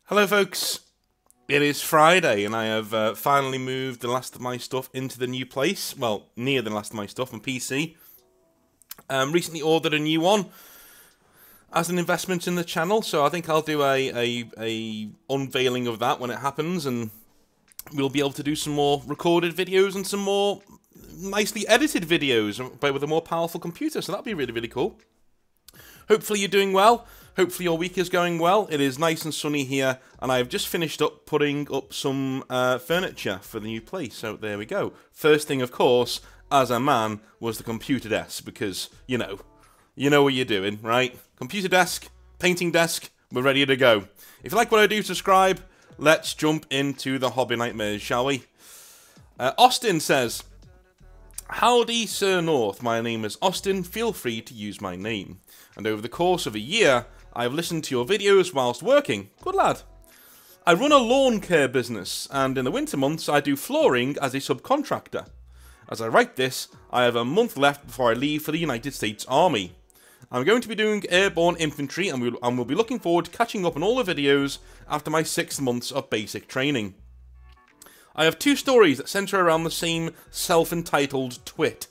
Hello folks, it is Friday and I have finally moved the last of my stuff into the new place. Well, near the last of my stuff, my PC. Recently ordered a new one as an investment in the channel, so I think I'll do a unveiling of that when it happens, and we'll be able to do some more recorded videos and some more nicely edited videos, but with a more powerful computer, so that'll be really, really cool. Hopefully you're doing well. Hopefully your week is going well. It is nice and sunny here, and I've just finished up putting up some furniture for the new place, so there we go. First thing, of course, as a man, was the computer desk, because, you know what you're doing, right? Computer desk, painting desk, we're ready to go. If you like what I do, subscribe. Let's jump into the hobby nightmares, shall we? Austin says, "Howdy, Sir North. My name is Austin. Feel free to use my name. And over the course of a year, I've listened to your videos whilst working. Good lad. I run a lawn care business, and in the winter months, I do flooring as a subcontractor. As I write this, I have a month left before I leave for the United States Army. I'm going to be doing airborne infantry, and we'll be looking forward to catching up on all the videos after my 6 months of basic training. I have 2 stories that centre around the same self-entitled twit.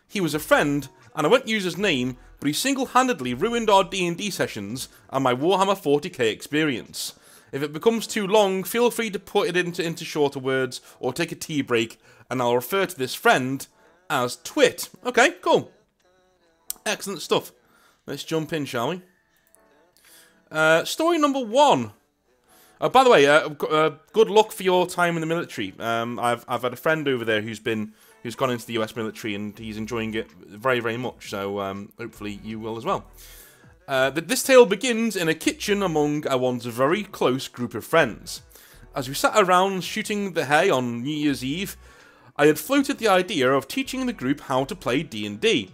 He was a friend, and I won't use his name, but he single-handedly ruined our D&D sessions and my Warhammer 40k experience. If it becomes too long, feel free to put it into shorter words or take a tea break, and I'll refer to this friend as Twit." Okay, cool. Excellent stuff. Let's jump in, shall we? Story number 1. By the way, good luck for your time in the military. I've had a friend over there who's gone into the US military, and he's enjoying it very, very much, so hopefully you will as well. This tale begins in a kitchen among one's very close group of friends. As we sat around shooting the hay on New Year's Eve, I had floated the idea of teaching the group how to play D&D.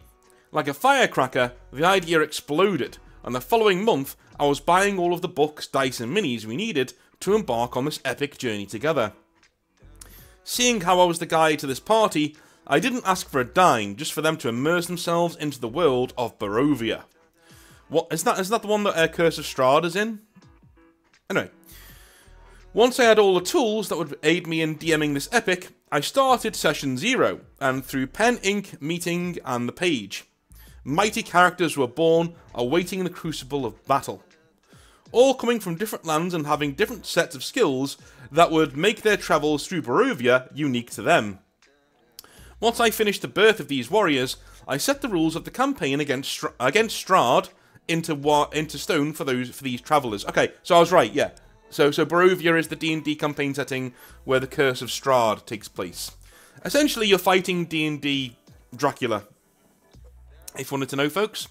Like a firecracker, the idea exploded, and the following month I was buying all of the books, dice and minis we needed to embark on this epic journey together. Seeing how I was the guide to this party, I didn't ask for a dime, just for them to immerse themselves into the world of Barovia. What is that the one that Curse of Strahd is in? Anyway, once I had all the tools that would aid me in DMing this epic, I started session 0, and through pen, ink, meeting, and the page, mighty characters were born, awaiting the crucible of battle. All coming from different lands and having different sets of skills that would make their travels through Barovia unique to them. Once I finished the birth of these warriors, I set the rules of the campaign against Strahd into stone for these travellers. Okay, so I was right, yeah. So Barovia is the D&D campaign setting where the Curse of Strahd takes place. Essentially, you're fighting D&D Dracula, if you wanted to know, folks.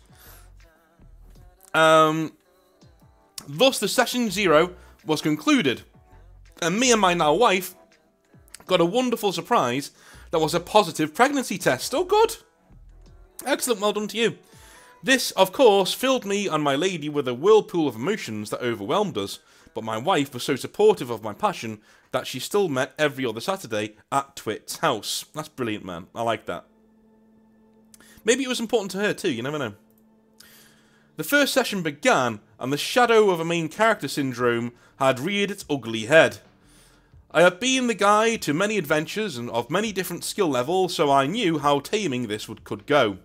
Thus, the session 0 was concluded, and me and my now wife got a wonderful surprise that was a positive pregnancy test. Oh, good. Excellent, well done to you. This, of course, filled me and my lady with a whirlpool of emotions that overwhelmed us, but my wife was so supportive of my passion that she still met every other Saturday at Twit's house. That's brilliant, man. I like that. Maybe it was important to her too, you never know. The first session began, and the shadow of a main character syndrome had reared its ugly head. I had been the guide to many adventures and of many different skill levels, so I knew how taming this could go.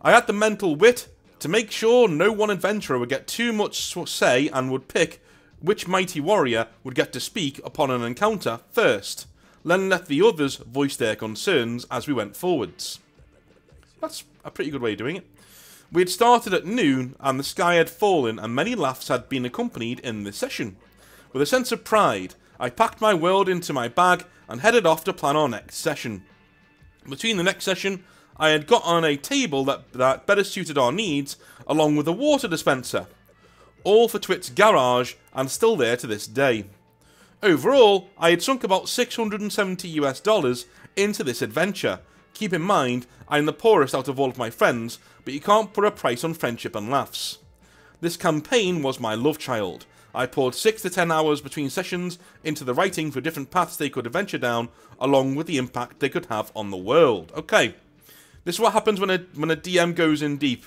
I had the mental wit to make sure no one adventurer would get too much say and would pick which mighty warrior would get to speak upon an encounter first, then let the others voice their concerns as we went forwards. That's a pretty good way of doing it. We had started at noon, and the sky had fallen, and many laughs had been accompanied in this session. With a sense of pride, I packed my world into my bag and headed off to plan our next session. Between the next session, I had got on a table that better suited our needs, along with a water dispenser. All for Twit's garage, and still there to this day. Overall, I had sunk about $670 into this adventure. Keep in mind, I'm the poorest out of all of my friends, but you can't put a price on friendship and laughs. This campaign was my love child. I poured 6 to 10 hours between sessions into the writing for different paths they could adventure down, along with the impact they could have on the world. Okay, this is what happens when a DM goes in deep.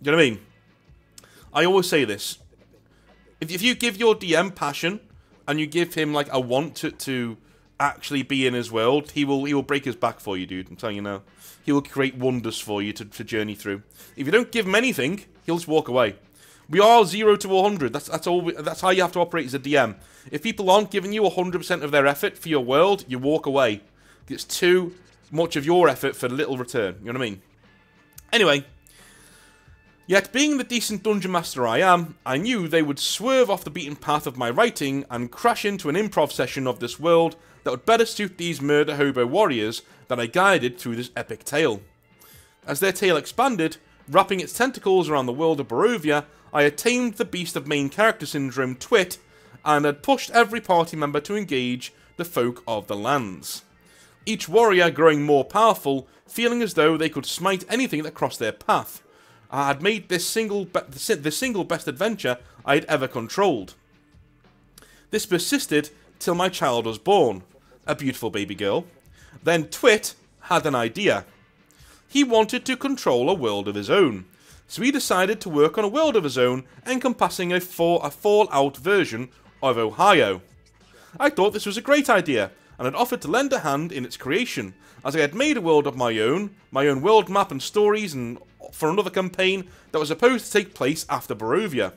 You know what I mean? I always say this. If you give your DM passion, and you give him like a want to actually be in his world, he will break his back for you, dude. I'm telling you now. He will create wonders for you to journey through. If you don't give him anything, he'll just walk away. We are 0 to 100. That's all. That's how you have to operate as a DM. If people aren't giving you 100% of their effort for your world, you walk away. It's too much of your effort for little return. You know what I mean? Anyway. Yet, being the decent dungeon master I am, I knew they would swerve off the beaten path of my writing and crash into an improv session of this world that would better suit these murder hobo warriors that I guided through this epic tale. As their tale expanded, wrapping its tentacles around the world of Barovia, I had tamed the beast of main character syndrome, Twit, and had pushed every party member to engage the folk of the lands. Each warrior growing more powerful, feeling as though they could smite anything that crossed their path. I had made this the single best adventure I had ever controlled. This persisted till my child was born, a beautiful baby girl. Then Twit had an idea. He wanted to control a world of his own, so he decided to work on a world of his own encompassing a Fallout version of Ohio. I thought this was a great idea, and had offered to lend a hand in its creation, as I had made a world of my own world map and stories, and for another campaign that was supposed to take place after Barovia.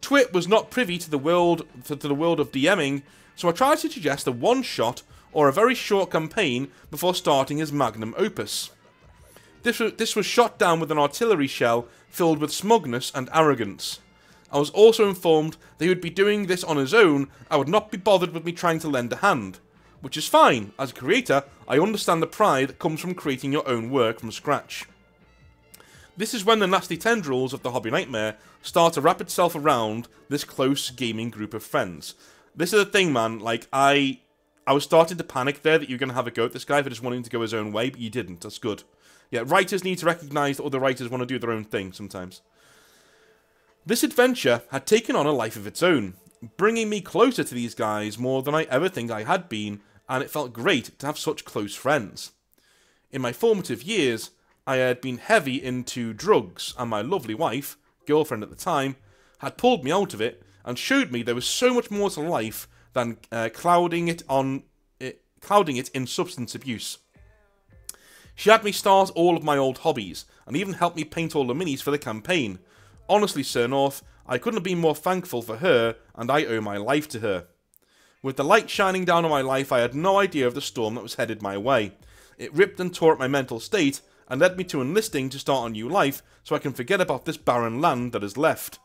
Twit was not privy to the world of DMing, so I tried to suggest a one-shot or a very short campaign before starting his magnum opus. This was shot down with an artillery shell filled with smugness and arrogance. I was also informed that he would be doing this on his own. I would not be bothered with me trying to lend a hand, which is fine. As a creator, I understand the pride that comes from creating your own work from scratch. This is when the nasty tendrils of the Hobby Nightmare start to wrap itself around this close gaming group of friends. This is the thing, man. Like, I was starting to panic there that you were going to have a go at this guy for just wanting to go his own way, but you didn't. That's good. Yeah, writers need to recognise that other writers want to do their own thing sometimes. This adventure had taken on a life of its own, bringing me closer to these guys more than I ever think I had been, and it felt great to have such close friends. In my formative years, I had been heavy into drugs, and my lovely wife, girlfriend at the time, had pulled me out of it and showed me there was so much more to life than clouding it in substance abuse. She had me start all of my old hobbies, and even helped me paint all the minis for the campaign. Honestly, Sir North, I couldn't have been more thankful for her, and I owe my life to her. With the light shining down on my life, I had no idea of the storm that was headed my way. It ripped and tore at my mental state, and led me to enlisting to start a new life, so I can forget about this barren land that is left.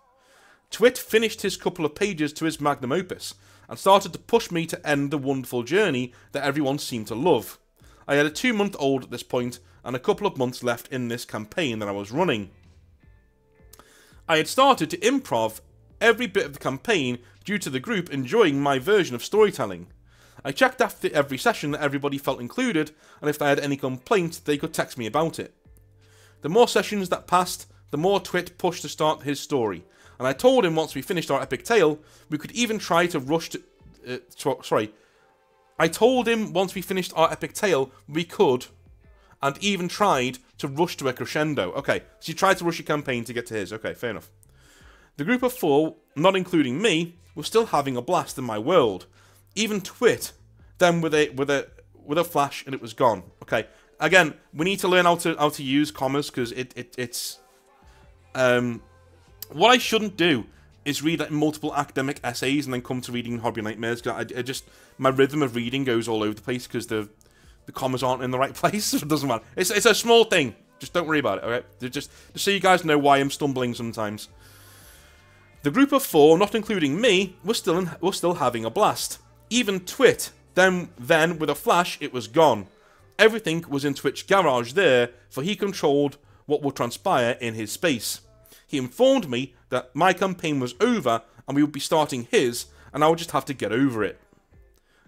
Twit finished his couple of pages to his magnum opus, and started to push me to end the wonderful journey that everyone seemed to love. I had a 2-month-old at this point, and a couple of months left in this campaign that I was running. I had started to improv every bit of the campaign due to the group enjoying my version of storytelling. I checked after every session that everybody felt included, and if they had any complaints, they could text me about it. The more sessions that passed, the more Twit pushed to start his story, and I told him once we finished our epic tale, we could even try to rush to... I told him once we finished our epic tale, we could, and even tried to rush to a crescendo. Okay, so you tried to rush your campaign to get to his. Okay, fair enough. The group of 4, not including me, was still having a blast in my world. Even Twit, then with a flash, and it was gone. Okay, again, we need to learn how to use commas, because it's what I shouldn't do is read like multiple academic essays and then come to reading Hobby Nightmares. I just, my rhythm of reading goes all over the place because the commas aren't in the right place. So it doesn't matter. It's a small thing. Just don't worry about it. Okay, just so you guys know why I'm stumbling sometimes. The group of 4, not including me, was still having a blast. Even Twit, then with a flash, it was gone. Everything was in Twit's garage there, for he controlled what would transpire in his space. He informed me that my campaign was over and we would be starting his, and I would just have to get over it.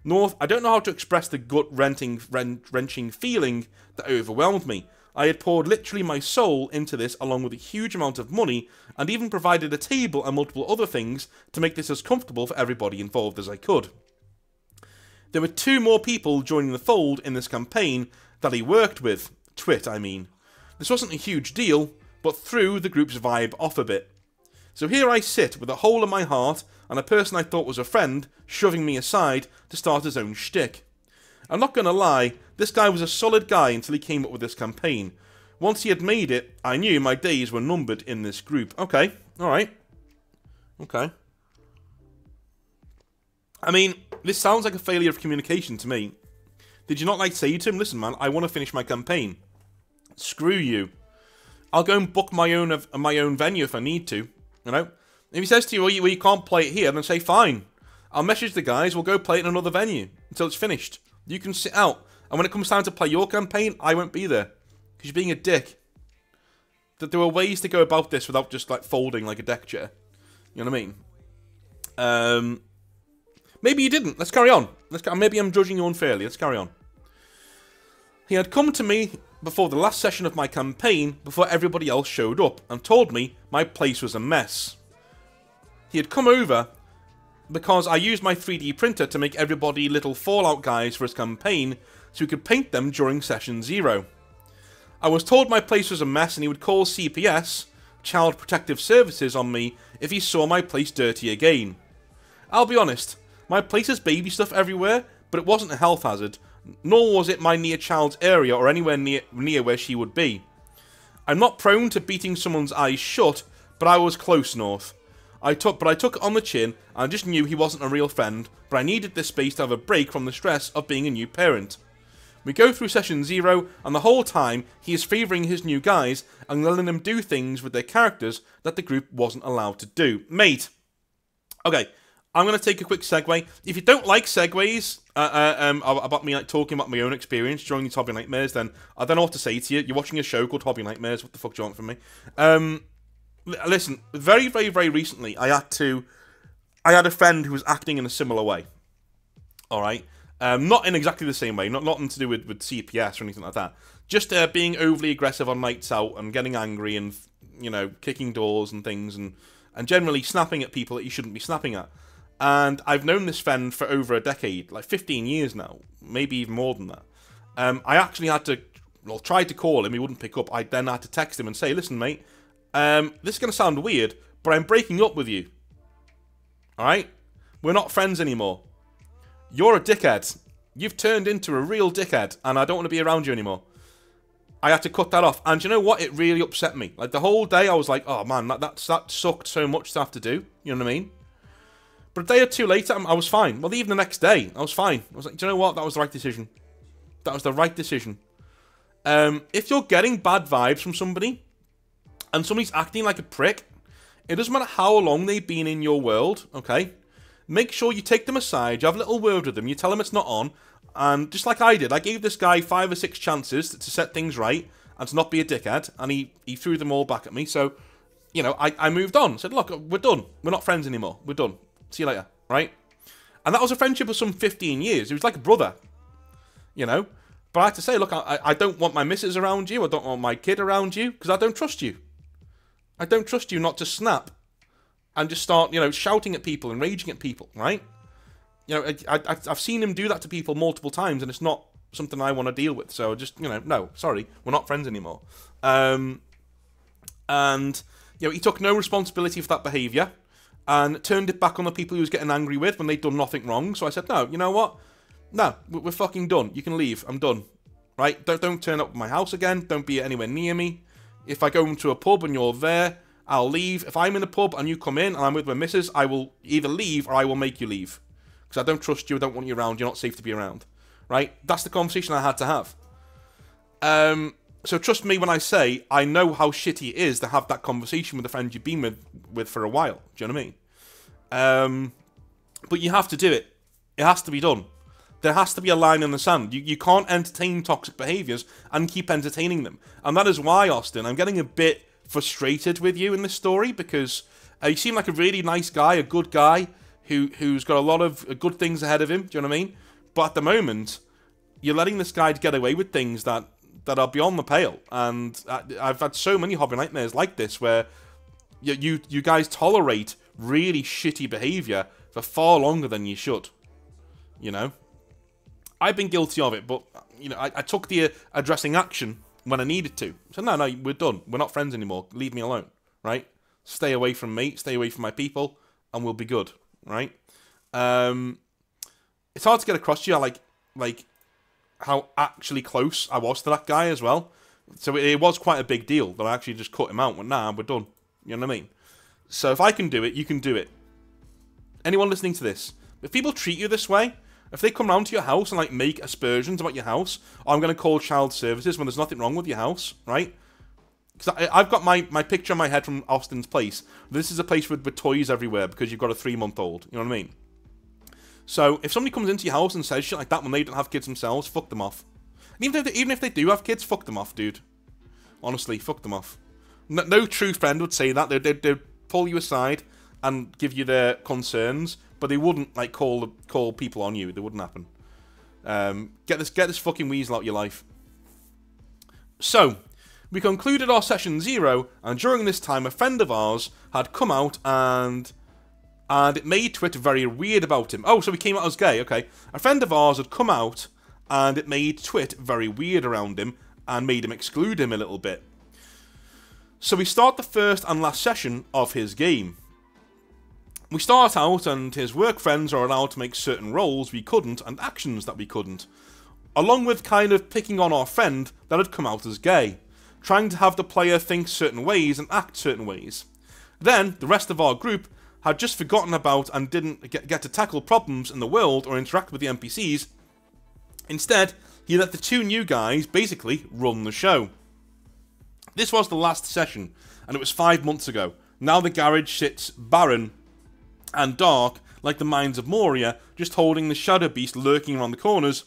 North, I don't know how to express the gut-wrenching feeling that overwhelmed me. I had poured literally my soul into this along with a huge amount of money, and even provided a table and multiple other things to make this as comfortable for everybody involved as I could. There were 2 more people joining the fold in this campaign that he worked with. Twit, I mean. This wasn't a huge deal, but threw the group's vibe off a bit. So here I sit with a hole in my heart and a person I thought was a friend shoving me aside to start his own shtick. I'm not going to lie, this guy was a solid guy until he came up with this campaign. Once he had made it, I knew my days were numbered in this group. Okay, alright. Okay. I mean, this sounds like a failure of communication to me. Did you not like say to him, listen man, I want to finish my campaign. Screw you. I'll go and book my own venue if I need to. You know? If he says to you, well, you can't play it here, then say, fine. I'll message the guys, we'll go play it in another venue until it's finished. You can sit out. And when it comes time to play your campaign, I won't be there. Because you're being a dick. That there were ways to go about this without just, like, folding like a deck chair. You know what I mean? Maybe you didn't. Let's carry on. Maybe I'm judging you unfairly. Let's carry on. He had come to me before the last session of my campaign, before everybody else showed up, and told me my place was a mess. He had come over because I used my 3D printer to make everybody little Fallout guys for his campaign, so he could paint them during session 0. I was told my place was a mess and he would call CPS, Child Protective Services, on me if he saw my place dirty again. I'll be honest, my place has baby stuff everywhere, but it wasn't a health hazard, nor was it my near child's area or anywhere near where she would be. I'm not prone to beating someone's eyes shut, but I was close north. I took it on the chin, and I just knew he wasn't a real friend, but I needed this space to have a break from the stress of being a new parent. We go through session 0, and the whole time, he is favouring his new guys, and letting them do things with their characters that the group wasn't allowed to do. Mate. Okay, I'm going to take a quick segue. If you don't like segues, about me like talking about my own experience during these Hobby Nightmares, then I don't know what to say to you. You're watching a show called Hobby Nightmares, what the fuck do you want from me? Listen, very, very, very recently, I had a friend who was acting in a similar way. Alright? Not in exactly the same way, nothing to do with CPS or anything like that. Just being overly aggressive on nights out and getting angry and, you know, kicking doors and things and generally snapping at people that you shouldn't be snapping at. And I've known this friend for over a decade, like 15 years now, maybe even more than that. I actually had to, well, tried to call him, he wouldn't pick up. I then had to text him and say, listen mate, this is going to sound weird, but I'm breaking up with you. Alright? We're not friends anymore. You're a dickhead. You've turned into a real dickhead, and I don't want to be around you anymore. I had to cut that off, and you know what? It really upset me. Like, the whole day I was like, oh man, that sucked so much to have to do. You know what I mean? But a day or two later, I was fine. Well, even the next day, I was fine. I was like, do you know what? That was the right decision. That was the right decision. If you're getting bad vibes from somebody, and somebody's acting like a prick, it doesn't matter how long they've been in your world, okay? Make sure you take them aside, you have a little word with them, you tell them it's not on, and just like I did, I gave this guy 5 or 6 chances to set things right, and to not be a dickhead, and he threw them all back at me, so, you know, I moved on. Said, look, we're done. We're not friends anymore. We're done. See you later, right? And that was a friendship of some 15 years. It was like a brother, you know? But I had to say, look, I don't want my missus around you, I don't want my kid around you, because I don't trust you. I don't trust you not to snap and just start, you know, shouting at people and raging at people, right? You know, I've seen him do that to people multiple times, and it's not something I want to deal with. So just, you know, no, sorry, we're not friends anymore. And, you know, he took no responsibility for that behaviour and turned it back on the people he was getting angry with when they'd done nothing wrong. So I said, no, you know what? No, we're fucking done. You can leave. I'm done. Right? Don't turn up at my house again. Don't be anywhere near me. If I go into a pub and you're there, I'll leave. If I'm in a pub and you come in and I'm with my missus, I will either leave or I will make you leave. Because I don't trust you, I don't want you around, you're not safe to be around. Right? That's the conversation I had to have. So trust me when I say, I know how shitty it is to have that conversation with a friend you've been with for a while. Do you know what I mean? But you have to do it. It has to be done. There has to be a line in the sand. You can't entertain toxic behaviours and keep entertaining them. And that is why, Austin, I'm getting a bit frustrated with you in this story, because you seem like a really nice guy, a good guy, who's got a lot of good things ahead of him, do you know what I mean? But at the moment, you're letting this guy get away with things that are beyond the pale. And I've had so many Hobby Nightmares like this, where you guys tolerate really shitty behaviour for far longer than you should, you know? I've been guilty of it, but, you know, I took the addressing action when I needed to. So, no, we're done. We're not friends anymore. Leave me alone, right? stay away from me, stay away from my people, and we'll be good, right? It's hard to get across to you, like how actually close I was to that guy as well. So it was quite a big deal that I actually just cut him out and went, nah, we're done. You know what I mean? So if I can do it, you can do it. Anyone listening to this, if people treat you this way, if they come round to your house and like make aspersions about your house, I'm going to call child services when there's nothing wrong with your house, right? Because I've got my picture in my head from Austin's place. This is a place with toys everywhere because you've got a 3-month-old. You know what I mean? So if somebody comes into your house and says shit like that when they don't have kids themselves, fuck them off. And even if they do have kids, fuck them off, dude. Honestly, fuck them off. No true friend would say that. They'd pull you aside and give you their concerns, but they wouldn't like call people on you. It wouldn't happen. Get this fucking weasel out of your life. So we concluded our session 0, and during this time, a friend of ours had come out and it made Twit very weird about him. Oh, so he came out as gay. Okay, a friend of ours had come out, and it made Twit very weird around him and made him exclude him a little bit. So we start the first and last session of his game. We start out and his work friends are allowed to make certain roles we couldn't and actions that we couldn't, along with kind of picking on our friend that had come out as gay, trying to have the player think certain ways and act certain ways. Then, the rest of our group had just forgotten about and didn't get to tackle problems in the world or interact with the NPCs. Instead, he let the 2 new guys basically run the show. This was the last session, and it was 5 months ago. Now the garage sits barren and dark, like the mines of Moria, just holding the shadow beast lurking around the corners,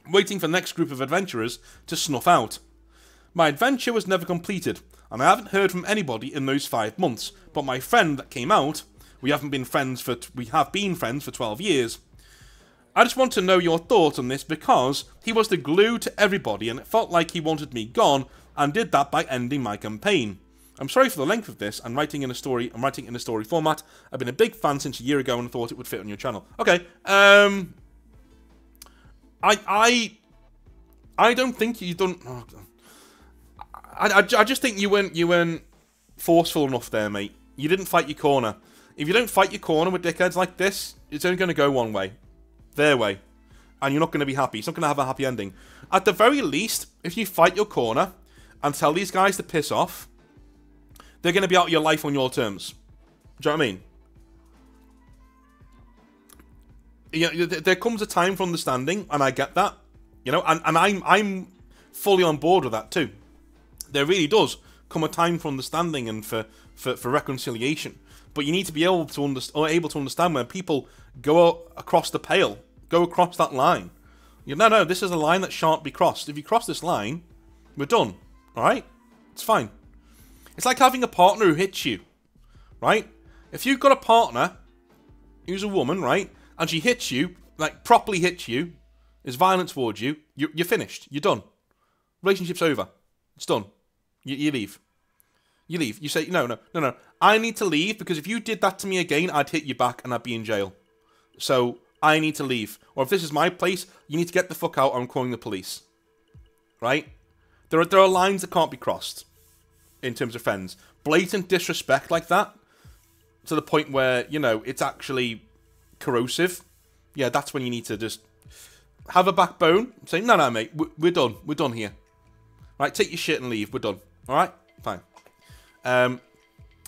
waiting for the next group of adventurers to snuff out. My adventure was never completed, and I haven't heard from anybody in those 5 months, but my friend that came out, we have been friends for 12 years. I just want to know your thoughts on this because he was the glue to everybody and it felt like he wanted me gone and did that by ending my campaign. I'm sorry for the length of this. I'm writing in a story format. I've been a big fan since a year ago and thought it would fit on your channel. Okay. I don't think you done. Oh, I just think you weren't forceful enough there, mate. You didn't fight your corner. If you don't fight your corner with dickheads like this, it's only going to go one way. Their way. And you're not going to be happy. It's not going to have a happy ending. At the very least, if you fight your corner and tell these guys to piss off, they're going to be out of your life on your terms. Do you know what I mean? Yeah, there comes a time for understanding, and I get that. You know, and I'm fully on board with that too. There really does come a time for understanding and for reconciliation. But you need to be able to understand when people go across the pale, go across that line. No, this is a line that shan't be crossed. If you cross this line, we're done. Alright? It's fine. It's like having a partner who hits you. Right? If you've got a partner who's a woman, right, and she hits you, like properly hits you, is violent towards you, you're finished. You're done. Relationship's over. It's done. You leave. You leave. You say, no. I need to leave because if you did that to me again, I'd hit you back and I'd be in jail. So, I need to leave. Or if this is my place, you need to get the fuck out or I'm calling the police. Right? There are lines that can't be crossed in terms of friends. Blatant disrespect like that, to the point where, you know, it's actually corrosive. Yeah, that's when you need to just have a backbone. Say, no, mate, we're done. We're done here. Right, take your shit and leave. We're done. Alright? Fine.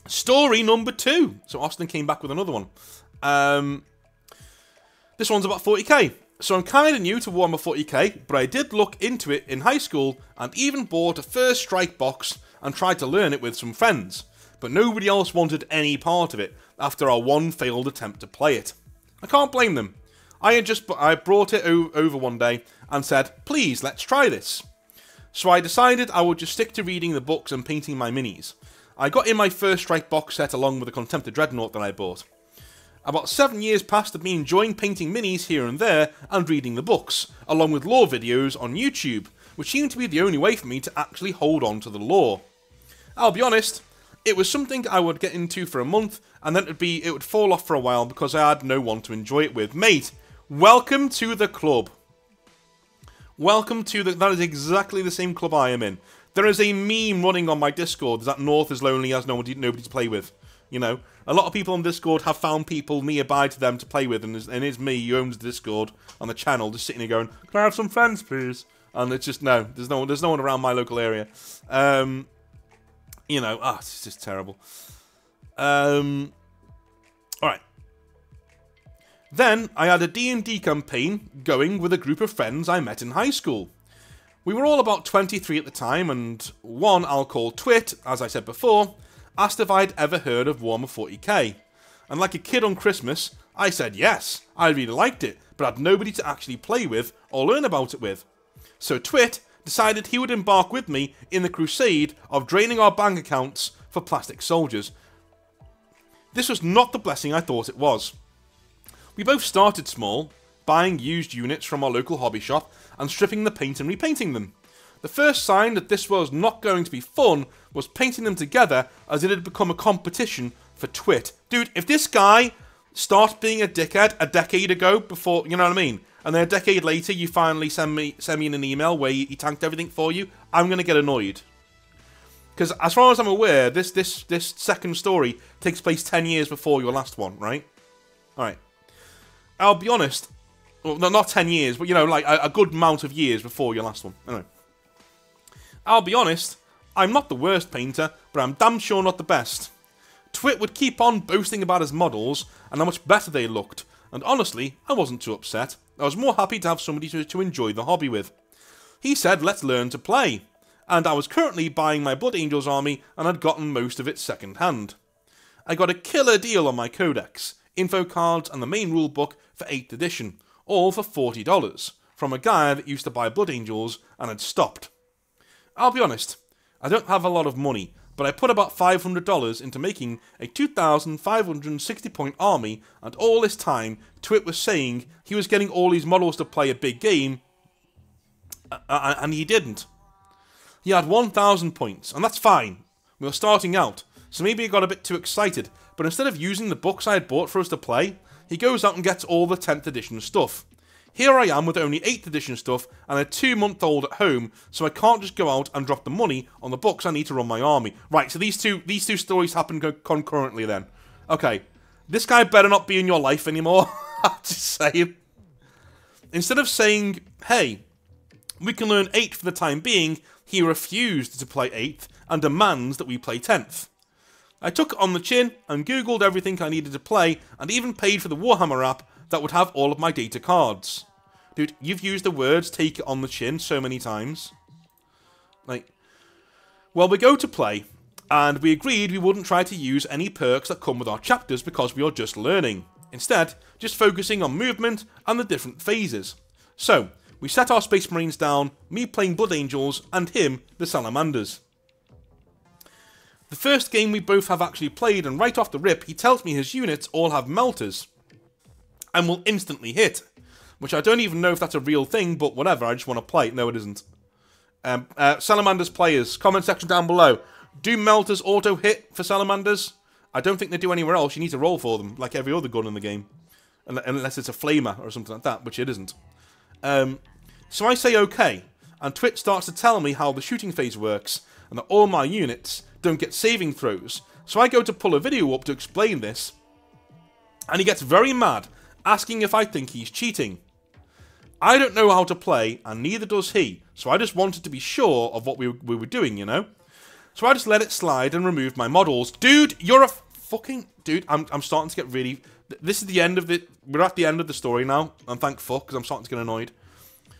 Story number 2. So Austin came back with another one. This one's about 40k. So I'm kind of new to Warhammer 40k, but I did look into it in high school and even bought a first strike box and tried to learn it with some friends. But nobody else wanted any part of it after our one failed attempt to play it. I can't blame them. I brought it over one day and said, please, let's try this. So I decided I would just stick to reading the books and painting my minis. I got in my first strike box set along with the Contemptor Dreadnought that I bought. About 7 years passed of me enjoying painting minis here and there and reading the books, along with lore videos on YouTube, which seemed to be the only way for me to actually hold on to the lore. I'll be honest, it was something I would get into for a month, and then it would fall off for a while because I had no one to enjoy it with. Mate, welcome to the club. Welcome to that is exactly the same club I am in. There is a meme running on my Discord that North is lonely, has nobody to play with. You know, a lot of people on Discord have found people nearby to them to play with, and it's me who owns the Discord on the channel, just sitting there going, "Can I have some friends, please?" And it's just no, there's no one around my local area. You know, it's just terrible. All right. Then I had a D&D campaign going with a group of friends I met in high school. We were all about 23 at the time, and one I'll call Twit, as I said before, asked if I'd ever heard of Warhammer 40k. And like a kid on Christmas, I said yes, I really liked it, but had nobody to actually play with or learn about it with. So Twit decided he would embark with me in the crusade of draining our bank accounts for plastic soldiers. This was not the blessing I thought it was. We both started small, buying used units from our local hobby shop and stripping the paint and repainting them. The first sign that this was not going to be fun was painting them together, as it had become a competition for Twit. Dude, if this guy started being a dickhead a decade ago, before, you know what I mean, and then a decade later you finally send me an email where he tanked everything for you, I'm going to get annoyed. Because as far as I'm aware, this second story takes place 10 years before your last one, right? Alright. I'll be honest, well, not 10 years, but you know, like a good amount of years before your last one. Anyway. I'll be honest, I'm not the worst painter, but I'm damn sure not the best. Twit would keep on boasting about his models and how much better they looked, and honestly, I wasn't too upset. I was more happy to have somebody to enjoy the hobby with. He said, let's learn to play, and I was currently buying my Blood Angels army and had gotten most of it second hand. I got a killer deal on my codex, info cards and the main rulebook for 8th edition, all for $40, from a guy that used to buy Blood Angels and had stopped. I'll be honest, I don't have a lot of money, but I put about $500 into making a 2,560 point army, and all this time, Twit was saying he was getting all these models to play a big game, and he didn't. He had 1,000 points, and that's fine. We were starting out, so maybe he got a bit too excited, but instead of using the books I had bought for us to play, he goes out and gets all the 10th edition stuff. Here I am with only 8th edition stuff and a 2-month-old at home, so I can't just go out and drop the money on the books I need to run my army. Right, so these two stories happen concurrently then. Okay, this guy better not be in your life anymore. I'm just saying. Instead of saying, hey, we can learn 8th for the time being, he refused to play 8th and demands that we play 10th. I took it on the chin and googled everything I needed to play and even paid for the Warhammer app that would have all of my data cards. Dude, you've used the words take it on the chin so many times. Like, well, we go to play, and we agreed we wouldn't try to use any perks that come with our chapters because we are just learning. Instead, just focusing on movement and the different phases. So, we set our Space Marines down, me playing Blood Angels, and him the Salamanders. The first game we both have actually played, and right off the rip, he tells me his units all have melters and will instantly hit, which I don't even know if that's a real thing, but whatever, I just want to play it. No, it isn't. Salamanders players, comment section down below. Do melters auto-hit for Salamanders? I don't think they do anywhere else. You need to roll for them, like every other gun in the game. Unless it's a flamer or something like that, which it isn't. So I say okay, and Twit starts to tell me how the shooting phase works, and that all my units don't get saving throws. So I go to pull a video up to explain this, and he gets very mad, asking if I think he's cheating. I don't know how to play, and neither does he, so I just wanted to be sure of what we were doing, you know? So I just let it slide and removed my models. Dude, you're a fucking... Dude, I'm starting to get really... This is the end of the... We're at the end of the story now, and thank fuck, because I'm starting to get annoyed.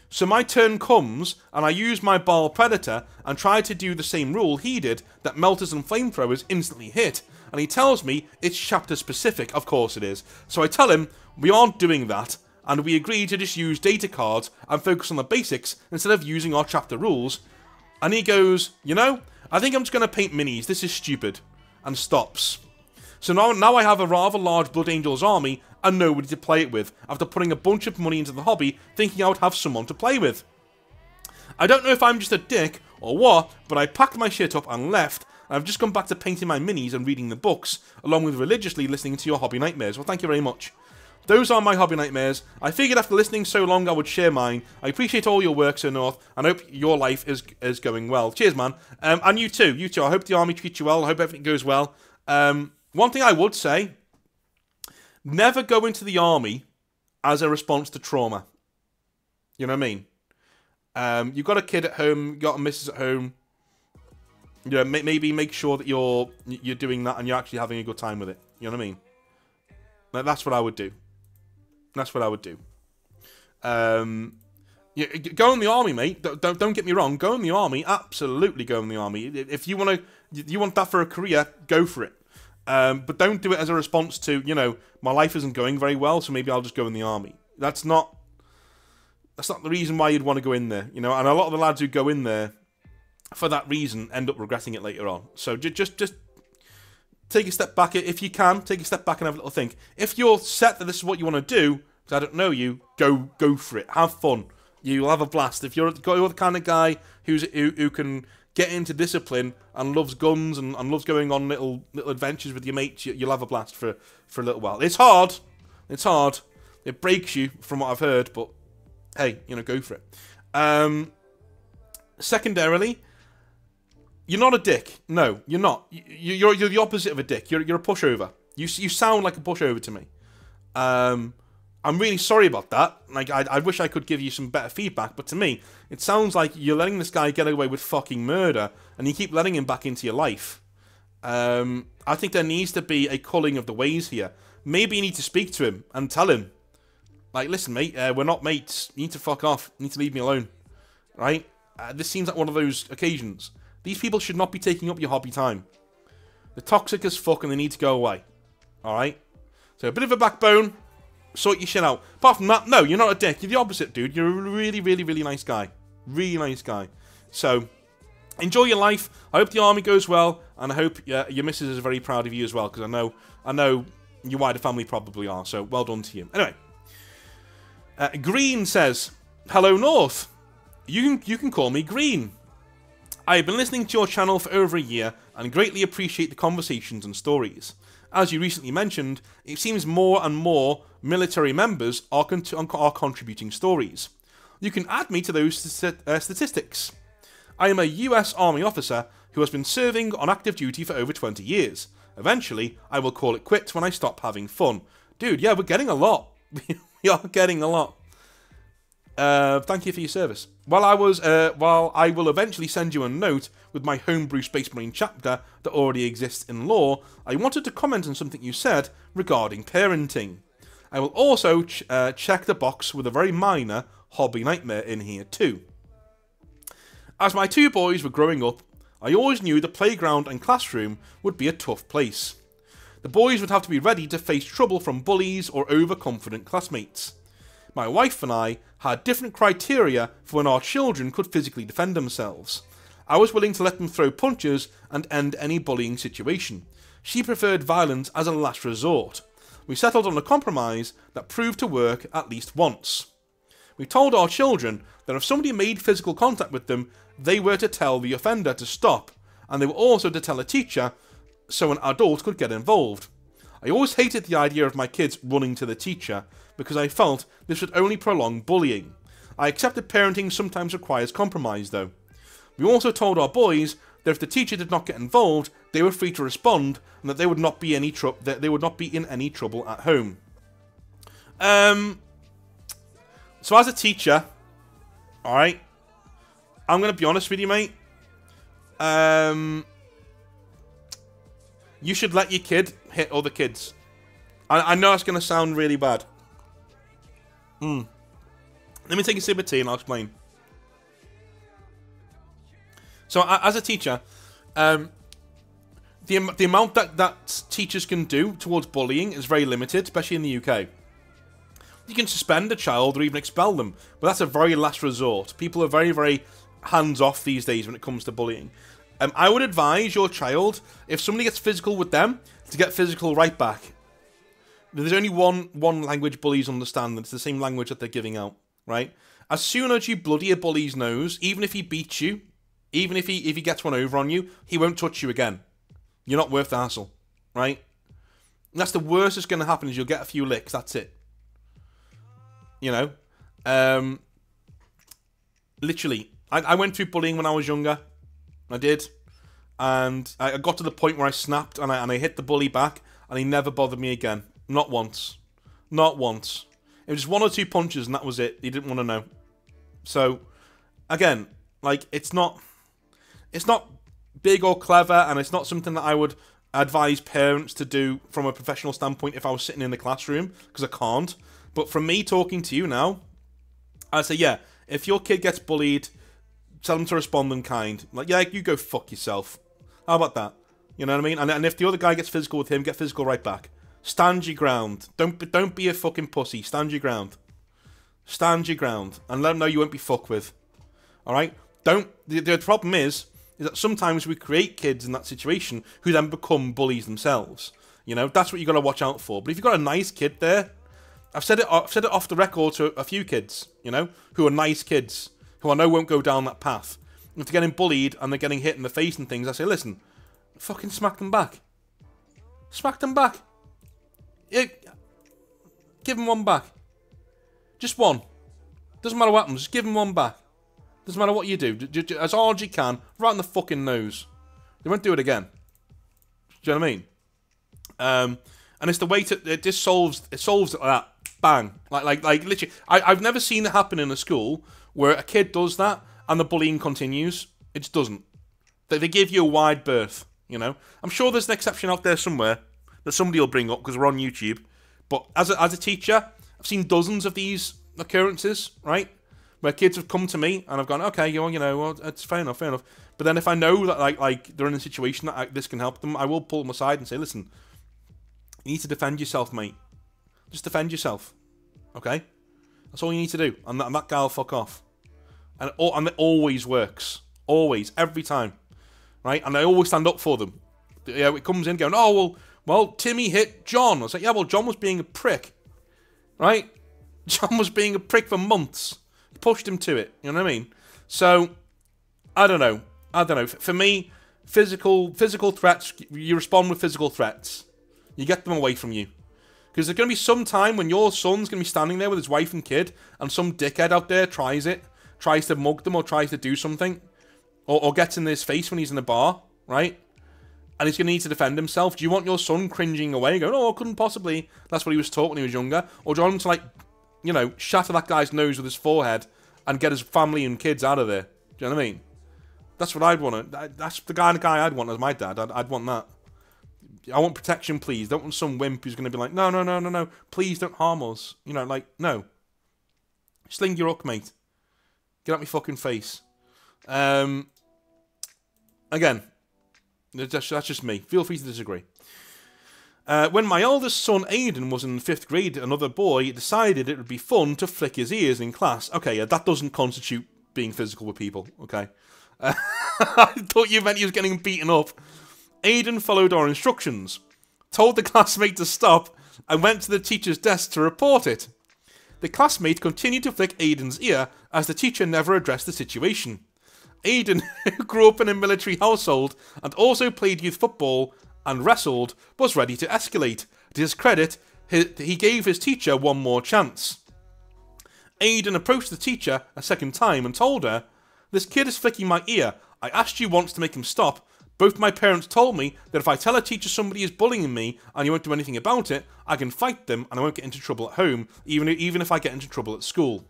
So my turn comes, and I use my Baal Predator, and try to do the same rule he did, that melters and flamethrowers instantly hit. And he tells me it's chapter specific. Of course it is. So I tell him we aren't doing that, and we agree to just use data cards and focus on the basics instead of using our chapter rules. And he goes, you know, I think I'm just going to paint minis. This is stupid. And stops. So now I have a rather large Blood Angels army and nobody to play it with, after putting a bunch of money into the hobby thinking I would have someone to play with. I don't know if I'm just a dick or what, but I packed my shit up and left, and I've just gone back to painting my minis and reading the books, along with religiously listening to your hobby nightmares. Well, thank you very much. those are my hobby nightmares. I figured after listening so long I would share mine. I appreciate all your work, Sir North, and hope your life is going well. Cheers, man. And you too. You too. I hope the army treats you well. I hope everything goes well. One thing I would say, never go into the army as a response to trauma. You know what I mean? You've got a kid at home, you've got a missus at home. You know, maybe make sure that you're doing that and you're actually having a good time with it. You know what I mean? Like, that's what I would do. That's what I would do. Yeah, go in the army, mate. Don't get me wrong. Go in the army. Absolutely go in the army. If you want that for a career, go for it. But don't do it as a response to, you know, my life isn't going very well, so maybe I'll just go in the army. That's not the reason why you'd want to go in there, you know. And a lot of the lads who go in there for that reason end up regretting it later on. So just take a step back if you can. Take a step back and have a little think. If you're set that this is what you want to do, because I don't know you, go for it. Have fun. You'll have a blast. If you're the kind of guy who can get into discipline and loves guns and loves going on little adventures with your mates, you'll have a blast for a little while. It's hard. It's hard. It breaks you, from what I've heard, but hey, you know, go for it. Secondarily, you're not a dick. No, you're not. You're the opposite of a dick. You're a pushover. You sound like a pushover to me. I'm really sorry about that. Like, I wish I could give you some better feedback, but to me, it sounds like you're letting this guy get away with fucking murder, and you keep letting him back into your life. I think there needs to be a culling of the ways here. Maybe you need to speak to him and tell him, like, listen, mate, we're not mates. You need to fuck off. You need to leave me alone. Right? This seems like one of those occasions. These people should not be taking up your hobby time. They're toxic as fuck and they need to go away. Alright? So a bit of a backbone. Sort your shit out. Apart from that, no, you're not a dick. You're the opposite, dude. You're a really, really, really nice guy. Really nice guy. So, enjoy your life. I hope the army goes well. And I hope your missus is very proud of you as well. Because I know your wider family probably are. So, well done to you. Anyway. Green says, hello, North. You can call me Green. I have been listening to your channel for over a year and greatly appreciate the conversations and stories. As you recently mentioned, it seems more and more military members are contributing stories. You can add me to those statistics. I am a US Army officer who has been serving on active duty for over 20 years. Eventually, I will call it quits when I stop having fun. Dude, yeah, we're getting a lot. We are getting a lot. Thank you for your service. While I will eventually send you a note with my homebrew Space Marine chapter that already exists in lore, I wanted to comment on something you said regarding parenting. I will also check the box with a very minor hobby nightmare in here too. As my two boys were growing up, I always knew the playground and classroom would be a tough place. The boys would have to be ready to face trouble from bullies or overconfident classmates. My wife and I had different criteria for when our children could physically defend themselves. I was willing to let them throw punches and end any bullying situation. She preferred violence as a last resort. We settled on a compromise that proved to work at least once. We told our children that if somebody made physical contact with them, they were to tell the offender to stop, and they were also to tell a teacher so an adult could get involved. I always hated the idea of my kids running to the teacher because I felt this would only prolong bullying. I accepted parenting sometimes requires compromise though. We also told our boys that if the teacher did not get involved, they were free to respond and that they would not be in any trouble at home. So as a teacher, alright, I'm going to be honest with you, mate. You should let your kid hit other kids. I know it's going to sound really bad. Let me take a sip of tea and I'll explain. So, as a teacher, the amount that teachers can do towards bullying is very limited, especially in the UK. You can suspend a child or even expel them, but that's a very last resort. People are very, very hands-off these days when it comes to bullying. I would advise your child, if somebody gets physical with them, to get physical right back. There's only one language bullies understand, and it's the same language that they're giving out, right? As soon as you bloody a bully's nose, even if he beats you, even if he gets one over on you, he won't touch you again. You're not worth the hassle, right? And that's the worst that's going to happen is you'll get a few licks, that's it. You know? Literally. I went through bullying when I was younger. I did. And I got to the point where I snapped and I hit the bully back and he never bothered me again. Not once. Not once. It was just 1 or 2 punches and that was it. He didn't want to know. So, again, like, it's not big or clever, and it's not something that I would advise parents to do from a professional standpoint if I was sitting in the classroom, because I can't. But from me talking to you now, I'd say, yeah, if your kid gets bullied, tell them to respond in kind. Like, yeah, you go fuck yourself. How about that? You know what I mean? And if the other guy gets physical with him, get physical right back. Stand your ground. Don't be a fucking pussy. Stand your ground. Stand your ground. And let them know you won't be fucked with. Alright? The problem is that sometimes we create kids in that situation who then become bullies themselves. You know? That's what you got to watch out for. But if you've got a nice kid there, I've said it off the record to a few kids, you know, who are nice kids, who I know won't go down that path. If they're getting bullied and they're getting hit in the face and things, I say, listen, fucking smack them back. Smack them back. Yeah, give them one back. Just one. Doesn't matter what happens, just give them one back. Doesn't matter what you do. As hard as you can, right in the fucking nose. They won't do it again. Do you know what I mean? And it's the way to... It just solves it like that. Bang. Like literally... I've never seen it happen in a school where a kid does that and the bullying continues. It just doesn't. They give you a wide berth, you know? I'm sure there's an exception out there somewhere that somebody will bring up because we're on YouTube. But as a teacher, I've seen dozens of these occurrences, right? Where kids have come to me and I've gone, okay, you know, well, it's fair enough. But then if I know that like they're in a situation that this can help them, I will pull them aside and say, listen, you need to defend yourself, mate. Just defend yourself, okay? That's all you need to do, and that guy will fuck off. And it always works, always, every time, right? And I always stand up for them. Yeah, it comes in going, oh well, Timmy hit John. I was like, yeah, well, John was being a prick, right? John was being a prick for months. He pushed him to it. You know what I mean? So, I don't know. For me, physical threats. You respond with physical threats. You get them away from you. Because there's going to be some time when your son's going to be standing there with his wife and kid, and some dickhead out there tries to mug them or tries to do something, or gets in his face when he's in a bar, right? And he's going to need to defend himself. Do you want your son cringing away, going, oh, I couldn't possibly, that's what he was taught when he was younger? Or do you want him to, like, you know, shatter that guy's nose with his forehead and get his family and kids out of there? Do you know what I mean? That's what I'd want. That's the kind of guy I'd want as my dad. I'd want that. I want protection, please. Don't want some wimp who's going to be like, no. Please don't harm us. You know, like, no. Sling your hook, mate. Get out my fucking face. Again, that's just me. Feel free to disagree. When my eldest son, Aiden, was in 5th grade, another boy decided it would be fun to flick his ears in class. Okay, yeah, that doesn't constitute being physical with people, okay? I thought you meant he was getting beaten up. Aiden followed our instructions, told the classmate to stop, and went to the teacher's desk to report it. The classmate continued to flick Aiden's ear as the teacher never addressed the situation. Aiden, who grew up in a military household and also played youth football and wrestled, was ready to escalate. To his credit, he gave his teacher one more chance. Aiden approached the teacher a second time and told her, "This kid is flicking my ear. I asked you once to make him stop. Both my parents told me that if I tell a teacher somebody is bullying me and you won't do anything about it, I can fight them and I won't get into trouble at home, even if I get into trouble at school."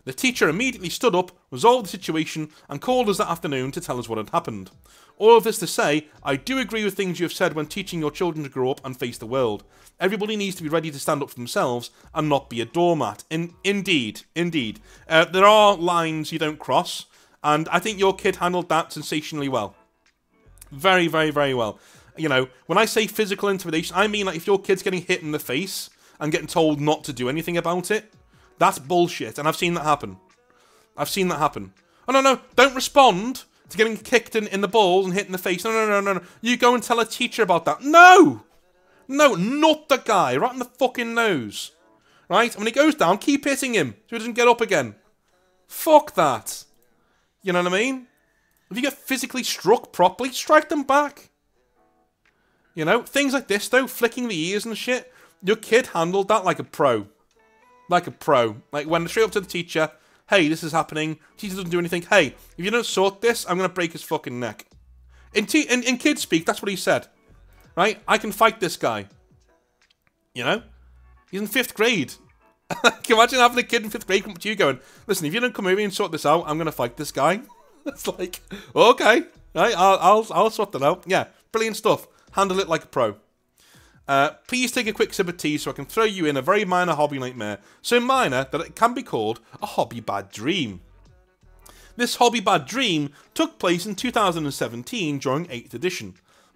The teacher immediately stood up, resolved the situation, and called us that afternoon to tell us what had happened. All of this to say, I do agree with things you have said when teaching your children to grow up and face the world. Everybody needs to be ready to stand up for themselves and not be a doormat. Indeed. There are lines you don't cross, and I think your kid handled that sensationally well. Very, very, very well. You know, when I say physical intimidation, I mean like if your kid's getting hit in the face and getting told not to do anything about it, that's bullshit, and I've seen that happen. Oh, no, don't respond to getting kicked in the balls and hit in the face. No. You go and tell a teacher about that. No, not the guy, right in the fucking nose. Right? And when he goes down, keep hitting him so he doesn't get up again. Fuck that. You know what I mean? If you get physically struck properly, strike them back. You know, things like this, though, flicking the ears and shit, your kid handled that like a pro. like a pro. Like, went straight up to the teacher, hey, this is happening. Teacher doesn't do anything. Hey, if you don't sort this, I'm going to break his fucking neck. In kids speak, that's what he said. Right? I can fight this guy. You know? He's in 5th grade. Can you imagine having a kid in 5th grade come up to you going, listen, if you don't come over and sort this out, I'm going to fight this guy. It's like, okay. Right? I'll sort that out. Yeah. Brilliant stuff. Handle it like a pro. Please take a quick sip of tea so I can throw you in a very minor hobby nightmare. So minor that it can be called a hobby bad dream. This hobby bad dream took place in 2017 during 8th edition.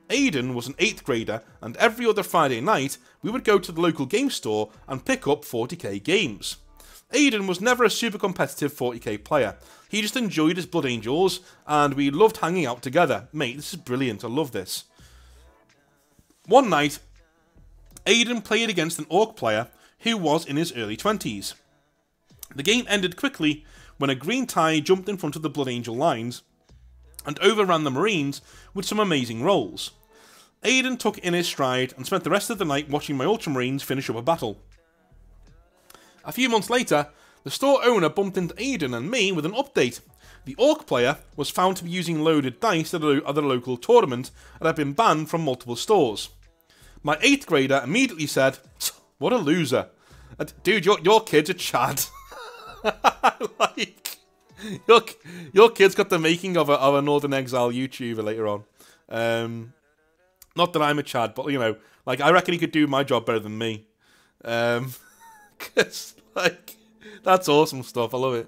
Aidan was an 8th grader, and every other Friday night we would go to the local game store and pick up 40k games. Aidan was never a super competitive 40k player. He just enjoyed his Blood Angels, and we loved hanging out together. Mate, this is brilliant. I love this. One night, Aidan played against an Orc player who was in his early 20s. The game ended quickly when a green tie jumped in front of the Blood Angel lines and overran the Marines with some amazing rolls. Aidan took in his stride and spent the rest of the night watching my Ultramarines finish up a battle. A few months later, the store owner bumped into Aidan and me with an update. The Orc player was found to be using loaded dice at a local tournament and had been banned from multiple stores. My 8th grader immediately said, what a loser. Dude, your kid's a Chad. Like, your kid's got the making of a Northern Exile YouTuber later on. Not that I'm a Chad, but, you know, like, I reckon he could do my job better than me. 'Cause, like, that's awesome stuff. I love it.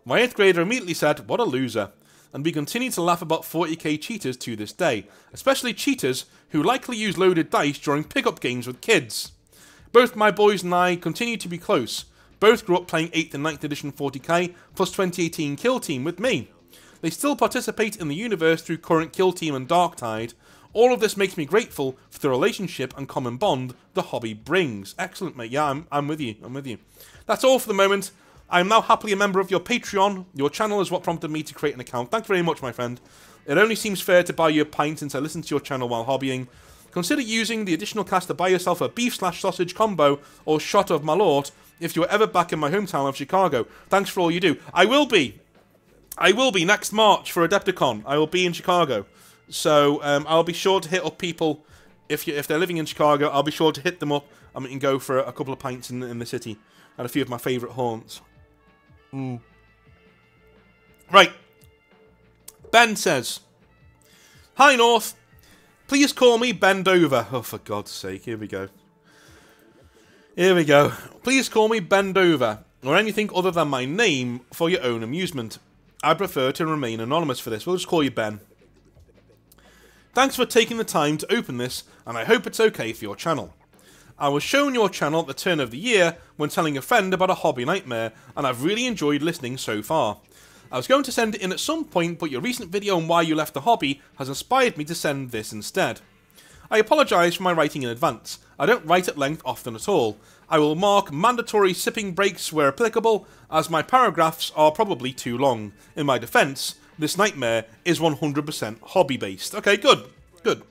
My 8th grader immediately said, what a loser. And we continue to laugh about 40k cheaters to this day, especially cheaters who likely use loaded dice during pickup games with kids. Both my boys and I continue to be close. Both grew up playing 8th and 9th edition 40k plus 2018 Kill Team with me. They still participate in the universe through current Kill Team and Darktide. All of this makes me grateful for the relationship and common bond the hobby brings. Excellent, mate. Yeah, I'm with you. I'm with you. That's all for the moment. I am now happily a member of your Patreon. Your channel is what prompted me to create an account. Thanks very much, my friend. It only seems fair to buy you a pint since I listen to your channel while hobbying. Consider using the additional cash to buy yourself a beef/sausage combo or shot of Malort if you're ever back in my hometown of Chicago. Thanks for all you do. I will be next March for Adepticon. I will be in Chicago. So I'll be sure to hit up people if they're living in Chicago. I'll be sure to hit them up and we can go for a couple of pints in the city at a few of my favourite haunts. Right. Ben says, hi North, please call me Bendover. Oh, for God's sake, here we go. Here we go. Please call me Bendover, or anything other than my name for your own amusement. I prefer to remain anonymous for this. We'll just call you Ben. Thanks for taking the time to open this, and I hope it's okay for your channel. I was shown your channel at the turn of the year when telling a friend about a hobby nightmare, and I've really enjoyed listening so far. I was going to send it in at some point, but your recent video on why you left the hobby has inspired me to send this instead. I apologise for my writing in advance. I don't write at length often at all. I will mark mandatory sipping breaks where applicable, as my paragraphs are probably too long. In my defence, this nightmare is 100% hobby-based. Okay, good. Good.